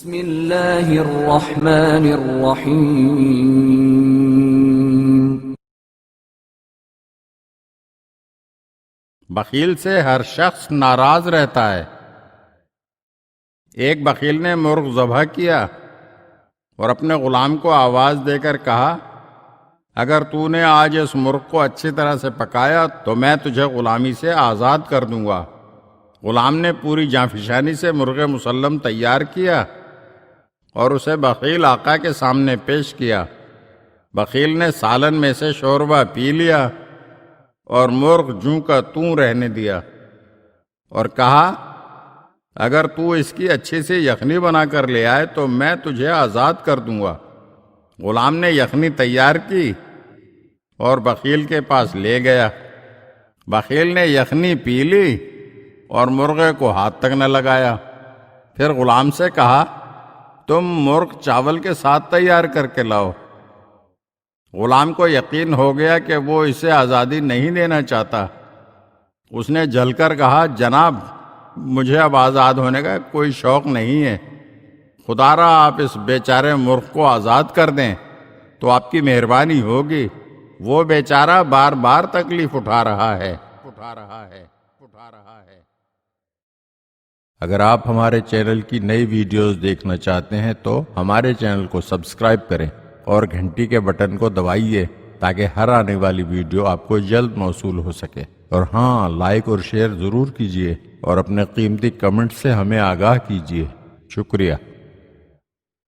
بسم اللہ الرحمن الرحیم۔ بخیل سے ہر شخص ناراض رہتا ہے۔ ایک بخیل نے مرغ ذبح کیا اور اپنے غلام کو آواز دے کر کہا، اگر تو نے آج اس مرغ کو اچھی طرح سے پکایا تو میں تجھے غلامی سے آزاد کر دوں گا۔ غلام نے پوری جانفشانی سے مرغ مسلم تیار کیا اور اسے بخیل آقا کے سامنے پیش کیا۔ بخیل نے سالن میں سے شوربہ پی لیا اور مرغ جوں کا توں رہنے دیا اور کہا، اگر تو اس کی اچھی سی یخنی بنا کر لے آئے تو میں تجھے آزاد کر دوں گا۔ غلام نے یخنی تیار کی اور بخیل کے پاس لے گیا۔ بخیل نے یخنی پی لی اور مرغے کو ہاتھ تک نہ لگایا۔ پھر غلام سے کہا، تم مرغ چاول کے ساتھ تیار کر کے لاؤ۔ غلام کو یقین ہو گیا کہ وہ اسے آزادی نہیں دینا چاہتا۔ اس نے جل کر کہا، جناب مجھے اب آزاد ہونے کا کوئی شوق نہیں ہے، خدا را آپ اس بیچارے مرغ کو آزاد کر دیں تو آپ کی مہربانی ہوگی، وہ بیچارہ بار بار تکلیف اٹھا رہا ہے۔ اگر آپ ہمارے چینل کی نئی ویڈیوز دیکھنا چاہتے ہیں تو ہمارے چینل کو سبسکرائب کریں اور گھنٹی کے بٹن کو دبائیے تاکہ ہر آنے والی ویڈیو آپ کو جلد موصول ہو سکے۔ اور ہاں، لائک اور شیئر ضرور کیجیے اور اپنے قیمتی کمنٹ سے ہمیں آگاہ کیجیے۔ شکریہ۔